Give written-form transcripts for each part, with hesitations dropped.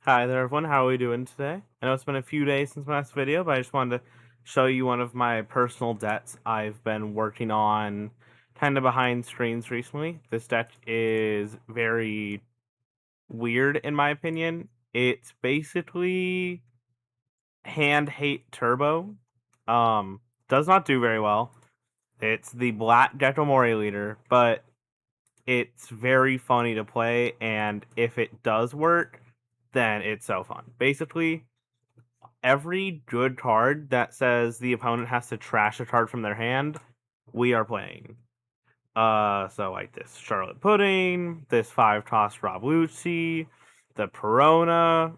Hi there everyone, how are we doing today? I know it's been a few days since my last video, but I just wanted to show you one of my personal decks I've been working on kind of behind screens recently. This deck is very weird in my opinion. It's basically Hand Hate Turbo. Does not do very well. It's the black Gecko Moria leader, but it's very funny to play, and if it does work, then it's so fun. Basically, every good card that says the opponent has to trash a card from their hand, we are playing. So like this Charlotte Pudding, this 5-cost Rob Lucci, the Perona,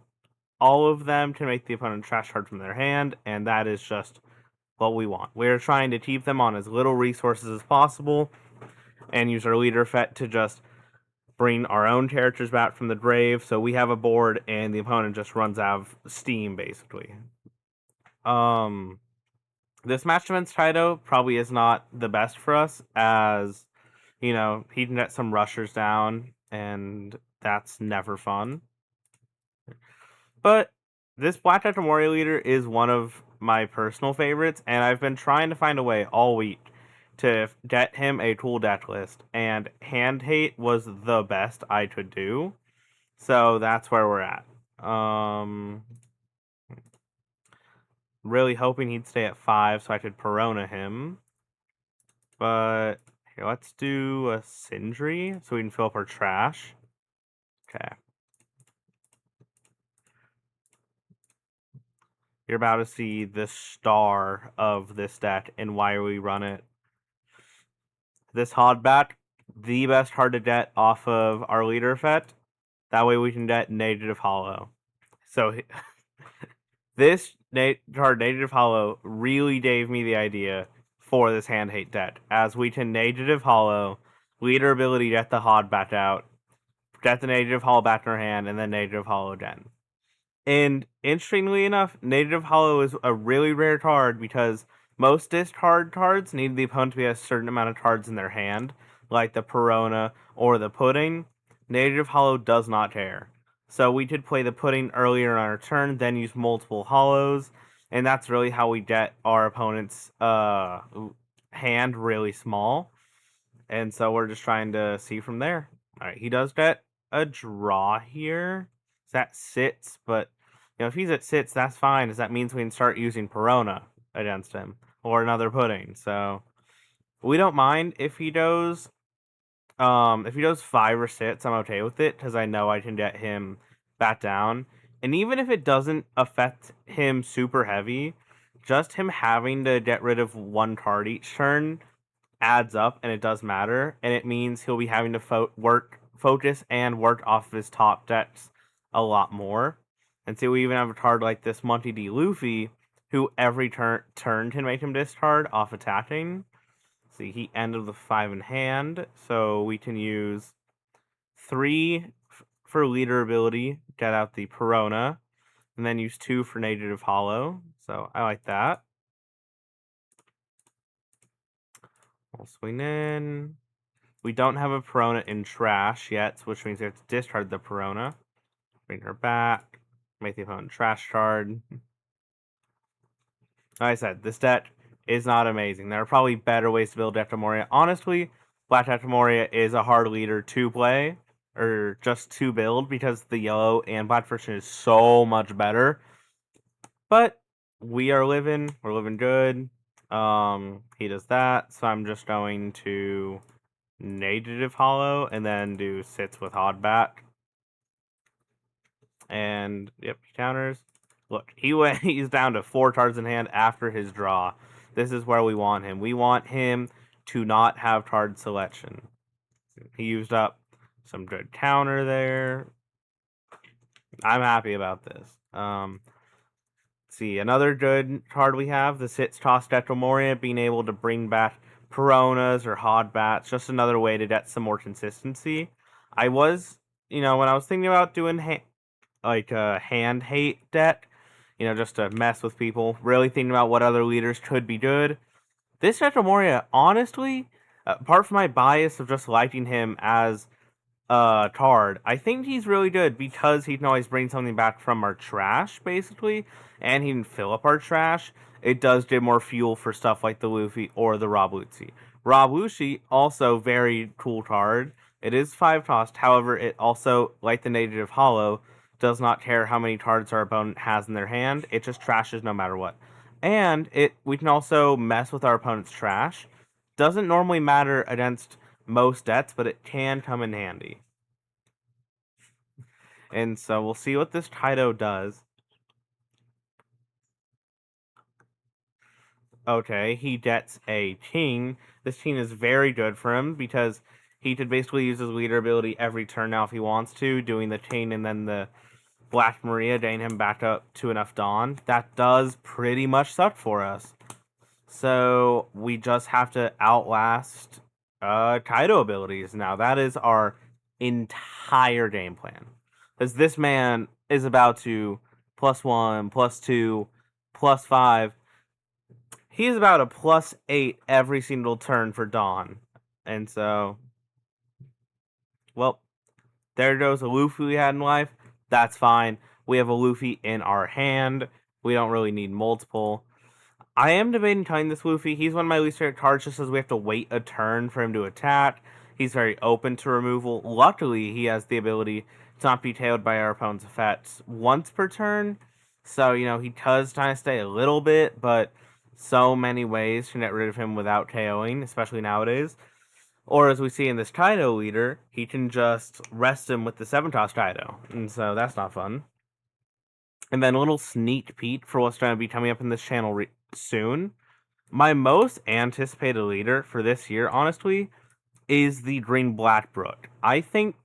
all of them can make the opponent trash card from their hand, and that is just what we want. We're trying to keep them on as little resources as possible and use our leader fet to just bring our own characters back from the grave, so we have a board and the opponent just runs out of steam, basically. Um, this match against Kaido probably is not the best for us, as he can get some rushers down, and that's never fun. But this Black Knight Moria leader is one of my personal favorites, and I've been trying to find a way all week to get him a cool deck list, and Hand Hate was the best I could do. So that's where we're at. Really hoping he'd stay at 5 so I could Perona him. But here, let's do a Sindri so we can fill up our trash. Okay. You're about to see the star of this deck and why we run it. This Hodbat, the best card to get off of our leader fet. That way we can get Negative Hollow. So this card, Negative Hollow, really gave me the idea for this Hand Hate deck, as we can Negative Hollow, leader ability, get the Hodbat out, get the Negative Hollow back in our hand, and then Negative Hollow again. And interestingly enough, Negative Hollow is a really rare card because most discard cards need the opponent to be a certain amount of cards in their hand, like the Perona or the Pudding. Negative Hollow does not care. So we could play the Pudding earlier on our turn, then use multiple Hollows, and that's really how we get our opponent's hand really small. And so we're just trying to see from there. Alright, he does get a draw here. That sits, but if he's at sits, that's fine, as that means we can start using Perona against him. Or another Pudding. So we don't mind if he goes 5 or sits, I'm okay with it, because I know I can get him back down. And even if it doesn't affect him super heavy, just him having to get rid of one card each turn adds up, and it does matter, and it means he'll be having to focus and work off of his top decks a lot more. And so we even have a card like this Monty D. Luffy, who every turn can make him discard off attacking. See, he ended with 5 in hand, so we can use 3 for leader ability, get out the Perona, and then use 2 for Negative Hollow. So I like that. We'll swing in. We don't have a Perona in trash yet, which means we have to discard the Perona. Bring her back. Make the opponent trash card. Like I said, this deck is not amazing. There are probably better ways to build Decto Moria. Honestly, Black Decto Moria is a hard leader to play, or just to build, because the yellow and black version is so much better. But we're living good. He does that, so I'm just going to Negative Hollow and then do sits with Hodbat. And yep, he counters. Look, he's down to 4 cards in hand after his draw. This is where we want him. We want him to not have card selection. He used up some good counter there. I'm happy about this. See, another good card we have, the Sits Toss Moria, being able to bring back Peronas or Hodbats, just another way to get some more consistency. I was, when I was thinking about doing a hand hate deck, just to mess with people, really thinking about what other leaders could be good. This Moria, honestly, apart from my bias of just liking him as Tard. I think he's really good because he can always bring something back from our trash, basically, and he can fill up our trash. It does give more fuel for stuff like the Luffy or the Rob Lucci. Rob Lucci, also very cool card. It is 5 tossed, however, it also, like the Native Hollow, does not care how many cards our opponent has in their hand. It just trashes no matter what. And we can also mess with our opponent's trash. Doesn't normally matter against most decks, but it can come in handy. And so we'll see what this Kaido does. Okay, he gets a king. This king is very good for him because he could basically use his leader ability every turn now if he wants to, doing the king and then the Black Maria, getting him back up to enough Dawn. That does pretty much suck for us. So we just have to outlast Kaido abilities now. That is our entire game plan. Because this man is about to +1, +2, +5. He's about a +8 every single turn for Dawn. And so, well, there goes a Luffy we had in life. That's fine. We have a Luffy in our hand. We don't really need multiple. I am debating tying this Luffy. He's one of my least favorite cards just as we have to wait a turn for him to attack. He's very open to removal. Luckily, he has the ability to not be tailed by our opponent's effects once per turn. So, he does kind of stay a little bit, but so many ways to get rid of him without KOing, especially nowadays. Or as we see in this Kaido leader, he can just rest him with the 7-toss Kaido. And so that's not fun. And then a little sneak peek for what's going to be coming up in this channel soon. My most anticipated leader for this year, honestly, is the Green Black Brook. I think,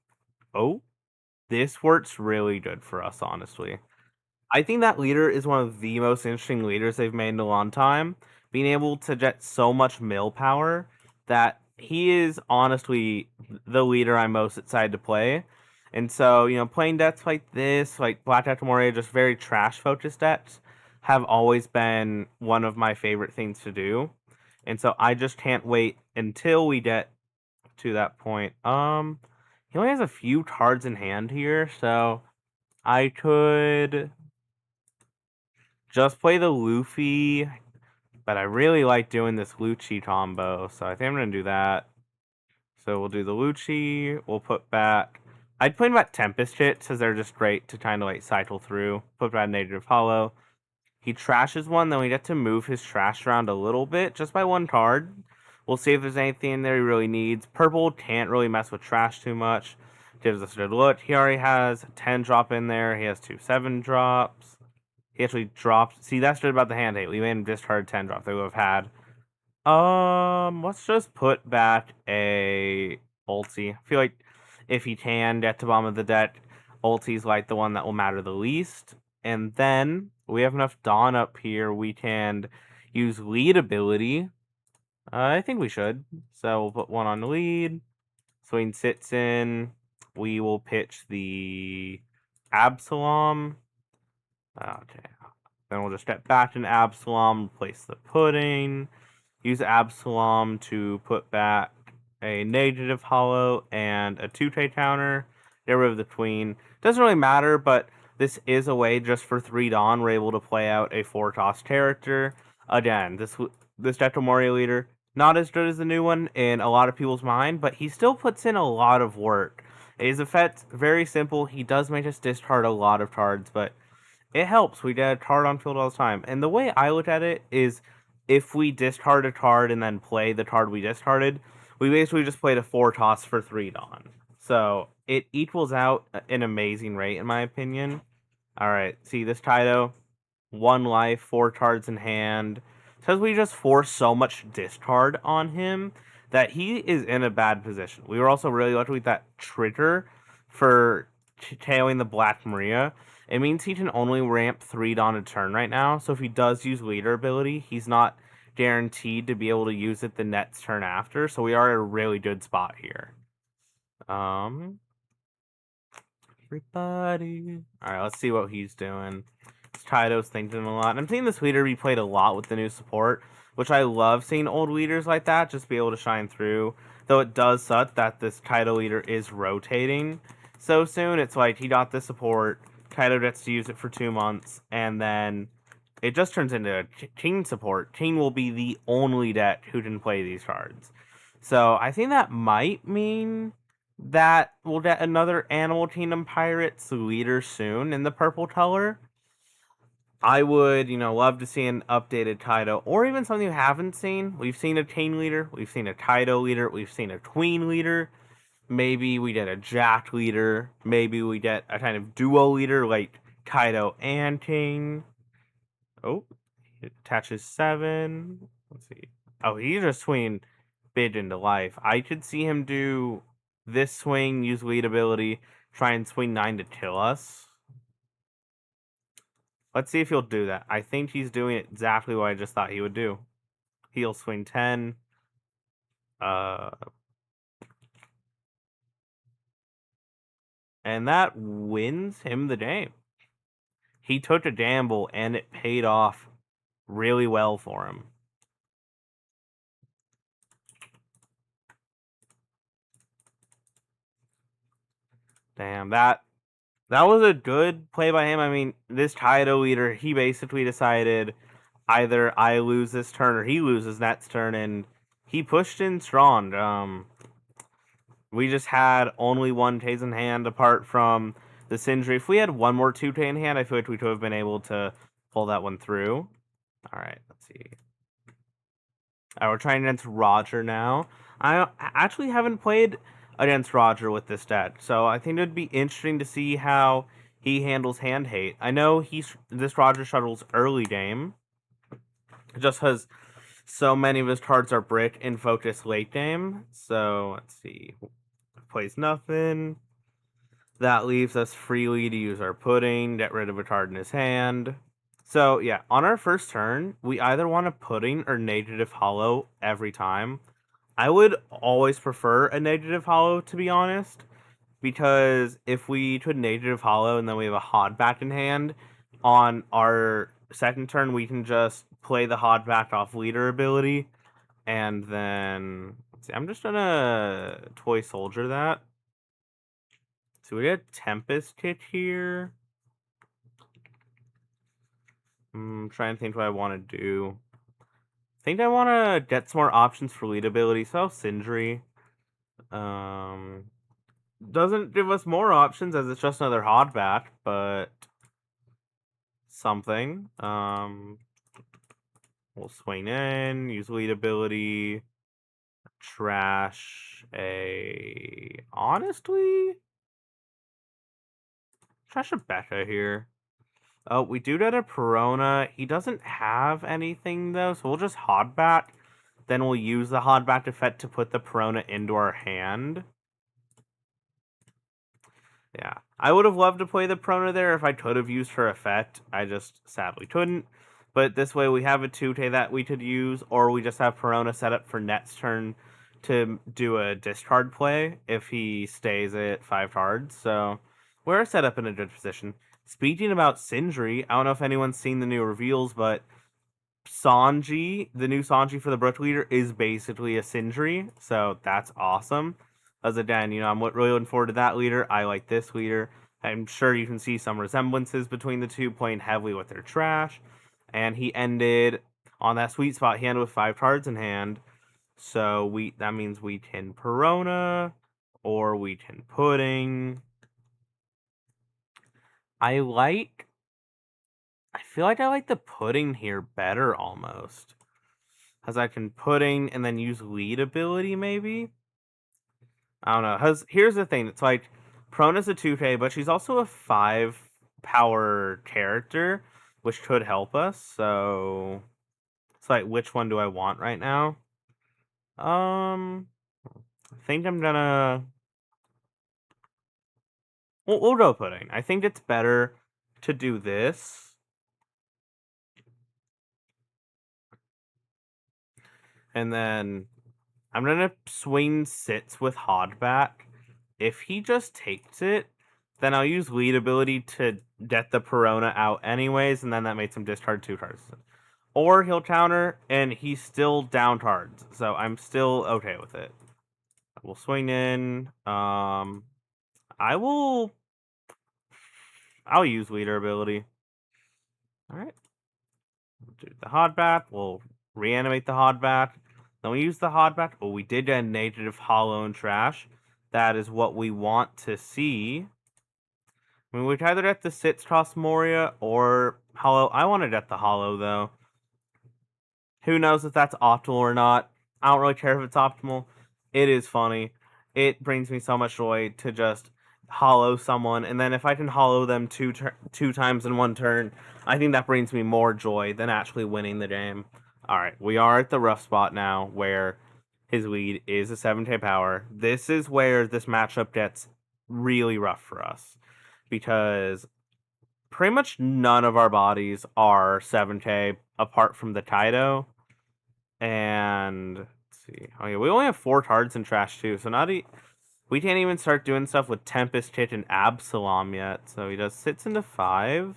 this works really good for us, honestly. I think that leader is one of the most interesting leaders they've made in a long time. Being able to get so much mill power that he is honestly the leader I'm most excited to play. And so, playing decks like this, like Black Deck Moria, just very trash focused decks, have always been one of my favorite things to do. And so I just can't wait until we get to that point. He only has a few cards in hand here, so I could just play the Luffy, but I really like doing this Lucci combo, so I think I'm going to do that. So we'll do the Lucci, we'll put back... I'd play back Tempest hits, because they're just great to kind of like cycle through. Put back Native Hollow. He trashes one, then we get to move his trash around a little bit, just by one card. We'll see if there's anything in there he really needs. Purple can't really mess with trash too much. Gives us a good look. He already has 10 drop in there. He has 2 7 drops. He actually dropped. See, that's good about the hand hate. We made him discard 10 drop. They would have had. Let's just put back a ulti. I feel like if he can get to bottom of the deck, ulti's like the one that will matter the least. And then we have enough Dawn up here. We can use lead ability. I think we should. So we'll put one on lead. Swing sits in. We will pitch the Absalom. Okay. Then we'll just step back in Absalom, replace the pudding. Use Absalom to put back a negative hollow and a 2-K counter. Get rid of the queen. Doesn't really matter, but this is a way just for 3 Dawn. We're able to play out a 4-toss character. Again, this Gecko Moria leader, not as good as the new one in a lot of people's mind, but he still puts in a lot of work. His effect, very simple. He does make us discard a lot of cards, but it helps. We get a card on field all the time. And the way I look at it is if we discard a card and then play the card we discarded, we basically just played a 4-toss for 3 Dawn. So it equals out an amazing rate, in my opinion. Alright, see this Kaido? 1 life, 4 cards in hand. Because we just force so much discard on him that he is in a bad position. We were also really lucky with that trigger for tailing the Black Maria. It means he can only ramp 3 Dawn a turn right now, so if he does use leader ability, he's not guaranteed to be able to use it the next turn after, so we are at a really good spot here. Everybody. Alright, let's see what he's doing. Kaido's thinking a lot. I'm seeing this leader be played a lot with the new support, which I love seeing old leaders like that just be able to shine through. Though it does suck that this Kaido leader is rotating so soon. It's like he got the support, Kaido gets to use it for 2 months, and then it just turns into a Teen support. Teen will be the only deck who can play these cards. So I think that might mean that we'll get another Animal Kingdom Pirates leader soon in the purple color. I would, love to see an updated Kaido, or even something you haven't seen. We've seen a Teen leader, we've seen a Kaido leader, we've seen a Queen leader. Maybe we get a Jack leader. Maybe we get a kind of duo leader like Kaido and King. Oh, it attaches 7. Let's see. Oh, he's just swinging bid into life. I could see him do this swing, use lead ability, try and swing 9 to kill us. Let's see if he'll do that. I think he's doing exactly what I just thought he would do. He'll swing 10. And that wins him the game. He took a gamble and it paid off really well for him. Damn, that was a good play by him. I mean, this Kaido leader, he basically decided either I lose this turn or he loses next turn, and he pushed in strong. We just had only one Taze in hand apart from the Sindri. If we had one more 2K in hand, I feel like we could have been able to pull that one through. Alright, let's see. We're trying against Roger now. I actually haven't played against Roger with this deck, so I think it would be interesting to see how he handles hand hate. I know this Roger shuttles early game, just because so many of his cards are brick and focus late game. So let's see, plays nothing. That leaves us freely to use our pudding, get rid of a card in his hand. So yeah, on our first turn, we either want a pudding or negative hollow every time. I would always prefer a negative hollow, to be honest, because if we could negative hollow and then we have a Hod back in hand, on our second turn we can just play the Hod back off leader ability, and then let's see, I'm just gonna toy soldier that. So we get Tempest Kit here. I'm trying to think what I want to do. I think I want to get some more options for lead ability, so Sindri. Doesn't give us more options as it's just another Hodbat, but something. We'll swing in, use lead ability, trash a... Honestly? Trash a Becca here. Oh, we do get a Perona. He doesn't have anything, though, so we'll just Hodbat. Then we'll use the Hodbat effect to put the Perona into our hand. Yeah. I would have loved to play the Perona there if I could have used her effect. I just sadly couldn't. But this way we have a 2-tay that we could use, or we just have Perona set up for next turn to do a discard play if he stays at 5 cards. So we're set up in a good position. Speaking about Sindri, I don't know if anyone's seen the new reveals, but Sanji, the new Sanji for the Brook Leader, is basically a Sindri, so that's awesome. As again, I'm really looking forward to that leader. I like this leader. I'm sure you can see some resemblances between the two, playing heavily with their trash. And he ended on that sweet spot. He ended with 5 cards in hand, so that means we can Perona or we can Pudding. I feel like I like the Pudding here better almost. As I can Pudding and then use lead ability maybe? I don't know. Here's the thing. It's like, Prona's a 2K, but she's also a 5 power character, which could help us. So it's like, which one do I want right now? I think I'm gonna... We'll go Pudding. I think it's better to do this. And then I'm gonna swing Sits with Hodbat. If he just takes it, then I'll use lead ability to get the Perona out anyways, and then that makes him discard 2 cards. Or he'll counter, and he's still down cards, so I'm still okay with it. We'll swing in. I'll use leader ability. All right. Do the Hodbat. We'll reanimate the Hodbat. Then we use the Hodbat. Oh, we did get negative Hollow and Trash. That is what we want to see. I mean, we'd either get the Sits Toss Moria or Hollow. I wanted at the Hollow, though. Who knows if that's optimal or not. I don't really care if it's optimal. It is funny. It brings me so much joy to just hollow someone, and then if I can hollow them two times in one turn, I think that brings me more joy than actually winning the game. Alright, we are at the rough spot now, where his lead is a 7k power. This is where this matchup gets really rough for us, because pretty much none of our bodies are 7k apart from the Kaido. And let's see. Oh yeah, we only have 4 cards in trash too, so we can't even start doing stuff with Tempest Hit and Absalom yet. So he does sits into 5.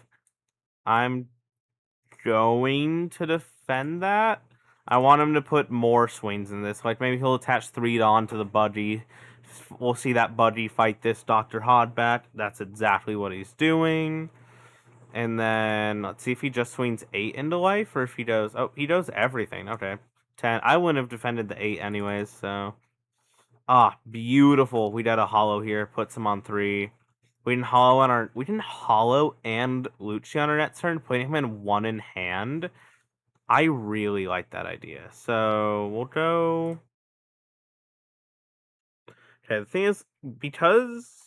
I'm going to defend that. I want him to put more swings in this. Like maybe he'll attach 3 Dawn to the Budgie. We'll see that Budgie fight this Dr. Hodbat. That's exactly what he's doing. And then let's see if he just swings 8 into life, or if he does. Oh, he does everything. Okay, 10. I wouldn't have defended the 8 anyways. So, beautiful. We did a hollow here. Puts him on 3. We didn't hollow and Lucci on our next turn, putting him in 1 in hand. I really like that idea. So we'll go. Okay, the thing is, because.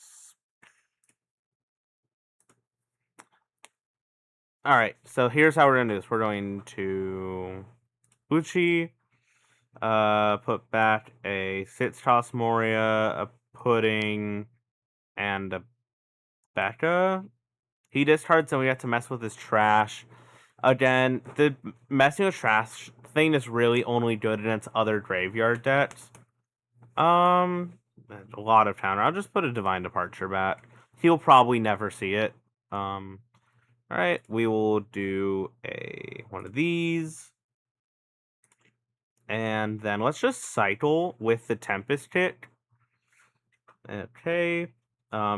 Alright, so here's how we're gonna do this. We're going to Lucci, put back a Sits Toss Moria, a Pudding, and a Becca. He discards, and we have to mess with his trash. Again, the messing with trash thing is really only good against other graveyard decks. A lot of counter. I'll just put a Divine Departure back. He'll probably never see it. Alright, we will do one of these. And then let's just cycle with the Tempest Kick. Okay.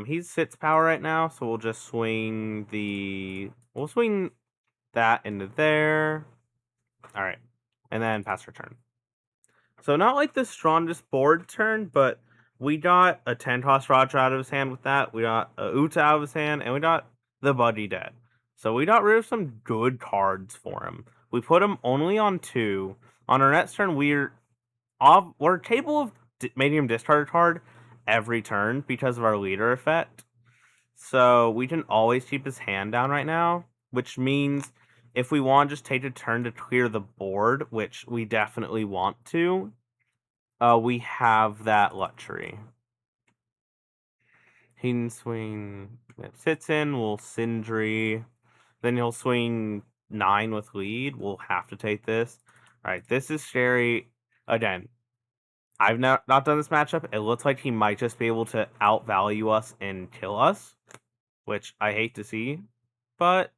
He's sits power right now, so we'll just swing we'll swing that into there. Alright. And then pass our turn. So not like the strongest board turn, but we got a 10 cost Roger out of his hand with that. We got a Uta out of his hand, and we got the Budgie dead. So we got rid of some good cards for him. We put him only on 2. On our next turn, we're capable of making him discard a card every turn because of our leader effect. So we can always keep his hand down right now, which means if we want to just take a turn to clear the board, which we definitely want to, we have that luxury. He can swing, it sits in, we'll Sindri, then he'll swing 9 with lead. We'll have to take this. Alright, this is scary. Again, I've not done this matchup. It looks like he might just be able to outvalue us and kill us, which I hate to see. But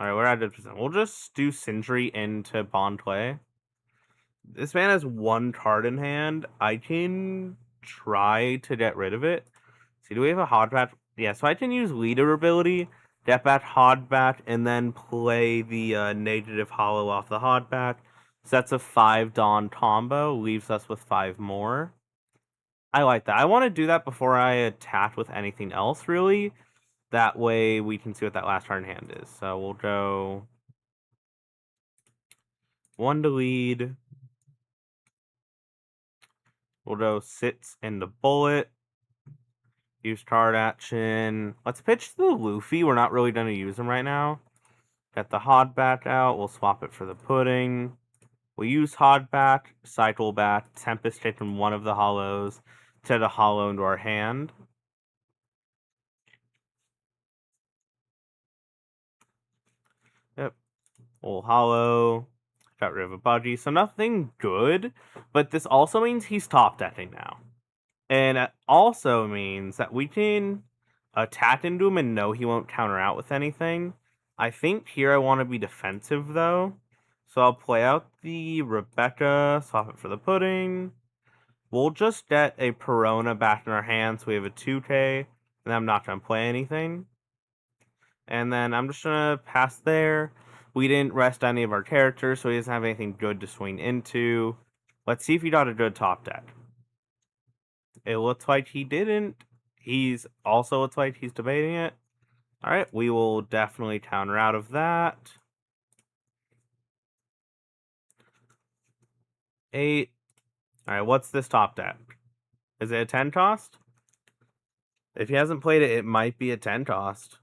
alright, we're at 100%. We'll just do Sindri into Bond play. This man has 1 card in hand. I can try to get rid of it. See, do we have a Hodbat? Yeah, so I can use leader ability, get back Hodbat, and then play the negative hollow off the Hodbat. So that's a 5 Dawn combo, leaves us with 5 more. I like that. I want to do that before I attack with anything else, really. That way we can see what that last card in hand is. So we'll go 1 to lead. We'll go sits into bullet. Use card action. Let's pitch the Luffy. We're not really going to use him right now. Get the Hodbat out. We'll swap it for the Pudding. We'll use Hodbat, cycle back, Tempest hit from one of the hollows to the hollow into our hand. Yep. We'll hollow. Got rid of a Budgie. So nothing good, but this also means he's top decking now. And it also means that we can attack into him and know he won't counter out with anything. I think here I want to be defensive, though. So I'll play out the Rebecca, swap it for the Pudding. We'll just get a Perona back in our hands. So we have a 2K, and I'm not going to play anything. And then I'm just going to pass there. We didn't rest any of our characters, so he doesn't have anything good to swing into. Let's see if he got a good top deck. It looks like he didn't. He's also looks like he's debating it. All right, we will definitely counter out of that. 8. All right, what's this top deck? Is it a 10 cost? If he hasn't played it, it might be a 10 cost.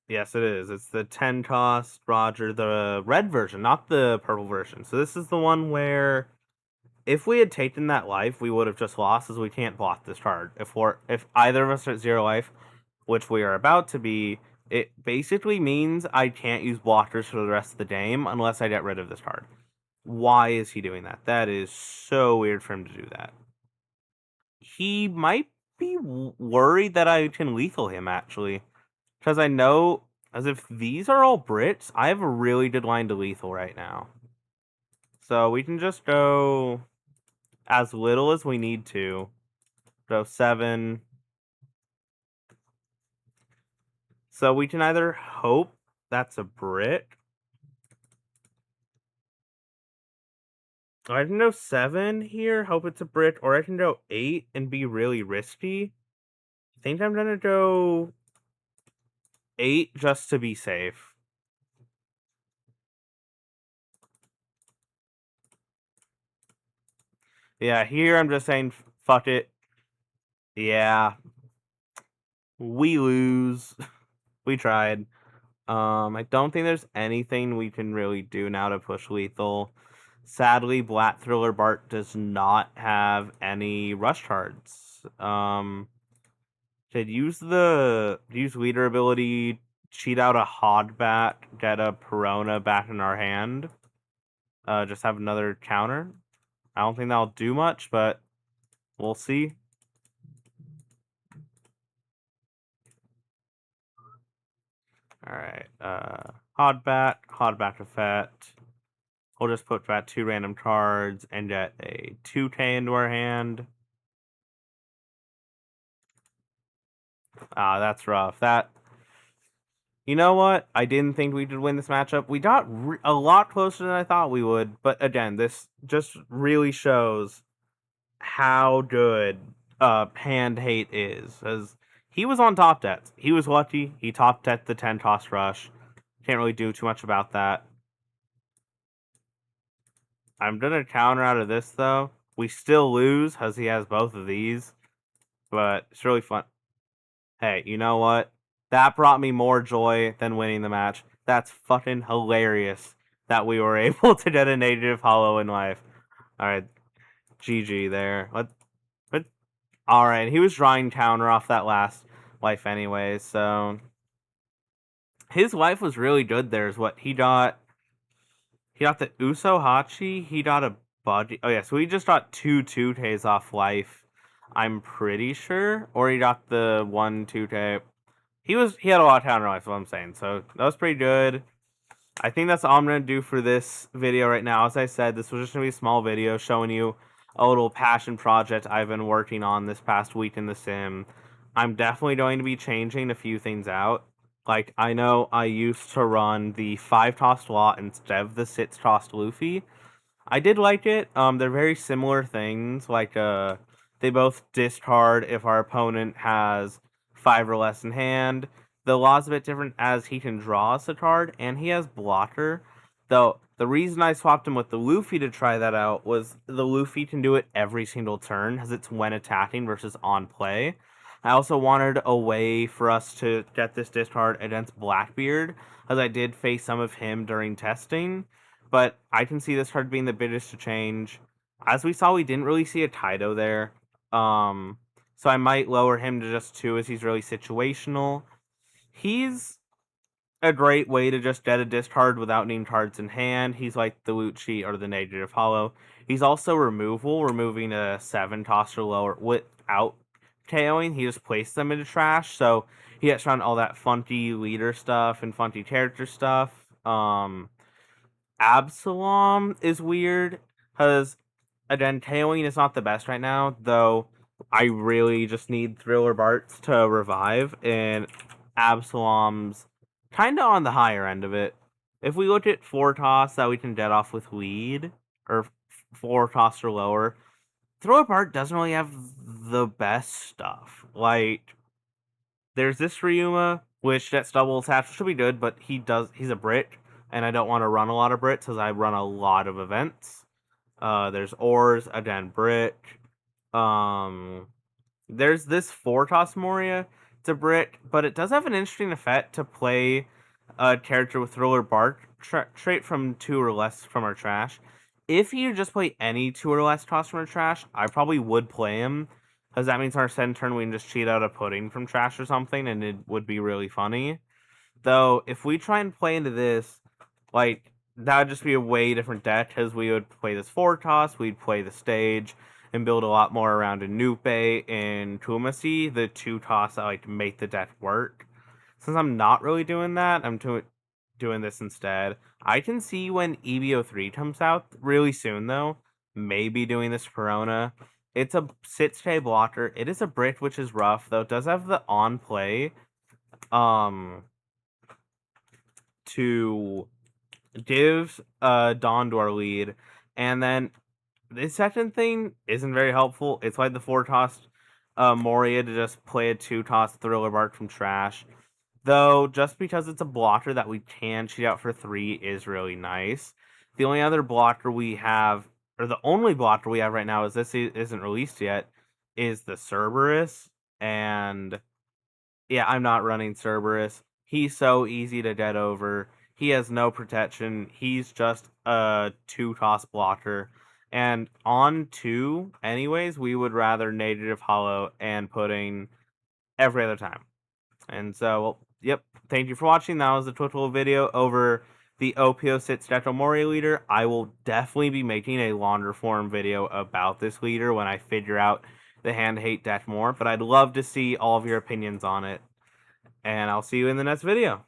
Yes, it is. It's the 10 cost Roger, the red version, not the purple version. So this is the one where if we had taken that life, we would have just lost, as we can't block this card. If either of us are at 0 life, which we are about to be, it basically means I can't use blockers for the rest of the game unless I get rid of this card. Why is he doing that? That is so weird for him to do that. He might be worried that I can lethal him, actually. Because I know, as if these are all Brits, I have a really good line to lethal right now. So we can just go as little as we need to. Go 7. So we can either hope that's a Brit. I can go 7 here, hope it's a Brit, or I can go 8 and be really risky. I think I'm gonna go 8 just to be safe. Yeah, here I'm just saying, fuck it. Yeah. We lose. We tried. I don't think there's anything we can really do now to push lethal. Sadly, Black Thriller Bart does not have any rush cards. Could use leader ability, cheat out a Hodbat, get a Perona back in our hand. Just have another counter. I don't think that'll do much, but we'll see. Alright, Hodbat effect. We'll just put back 2 random cards and get a 2K into our hand. Ah, that's rough. You know what? I didn't think we could win this matchup. We got a lot closer than I thought we would. But again, this just really shows how good hand hate is. As he was on top debts. He was lucky. He top debt the 10 cost rush. Can't really do too much about that. I'm gonna counter out of this though. We still lose because he has both of these. But it's really fun. Hey, you know what? That brought me more joy than winning the match. That's fucking hilarious that we were able to get a native hollow in life. Alright, GG there. What? Alright, he was drawing counter off that last life anyway, so his life was really good there is what he got. He got the Uso Hachi, he got a Budgie. Oh yeah, so he just got 2-2Ks off life, I'm pretty sure. Or he got the 1-2K. He had a lot of counter life, is what I'm saying. So that was pretty good. I think that's all I'm gonna do for this video right now. As I said, this was just gonna be a small video showing you a little passion project I've been working on this past week in the sim. I'm definitely going to be changing a few things out. Like, I know I used to run the 5-cost lot instead of the 6-cost Luffy. I did like it. They're very similar things. Like, they both discard if our opponent has 5 or less in hand. The law's a bit different as he can draw us a card, and he has blocker. Though, the reason I swapped him with the Luffy to try that out was the Luffy can do it every single turn, as it's when attacking versus on play. I also wanted a way for us to get this discard against Blackbeard, as I did face some of him during testing. But I can see this card being the biggest to change. As we saw, we didn't really see a Kaido there. So I might lower him to just 2 as he's really situational. He's a great way to just get a discard without needing cards in hand. He's like the loot sheet or the negative hollow. He's also removing a 7 cost or lower without KOing. He just placed them into trash, so he gets around all that funky leader stuff and funky character stuff. Absalom is weird, Because, again, tailing is not the best right now, though I really just need Thriller Barts to revive, and Absalom's kind of on the higher end of it. If we look at 4 toss that we can dead off with lead, or 4 toss or lower, Thriller Bart doesn't really have the best stuff. Like, there's this Ryuma, which gets double attached, should be good, but he's a Brit, and I don't want to run a lot of Brits because I run a lot of events. There's Ors, again, Brit. Um, there's this 4 toss Moria. It's a Brit, but it does have an interesting effect to play a character with Thriller Bark trait from 2 or less from our trash. If you just play any 2 or less toss from our trash, I probably would play him, because that means our send turn we can just cheat out a pudding from trash or something, and it would be really funny. Though, if we try and play into this, like, that would just be a way different deck, because we would play this 4 toss, we'd play the stage, and build a lot more around a Nupe and Kumasi, the 2 toss that like make the deck work. Since I'm not really doing that, I'm doing this instead. I can see when EBO3 comes out really soon, though. Maybe doing this Perona. It's a sit-stay blocker. It is a Brit, which is rough, though. It does have the on-play to give Dawn to our lead. And then the second thing isn't very helpful. It's like the 4 toss Moria to just play a 2 toss Thriller Bark from trash. Though, just because it's a blocker that we can cheat out for 3 is really nice. The only other blocker we have, or the only blocker we have right now, is this isn't released yet, is the Cerberus. And yeah, I'm not running Cerberus. He's so easy to get over. He has no protection. He's just a 2 toss blocker. And on 2, anyways, we would rather Negative Hollow and Pudding every other time. And so, well, yep. Thank you for watching. That was a total video over the OPO Sit Statue Moria leader. I will definitely be making a longer form video about this leader when I figure out the hand hate deck more. But I'd love to see all of your opinions on it. And I'll see you in the next video.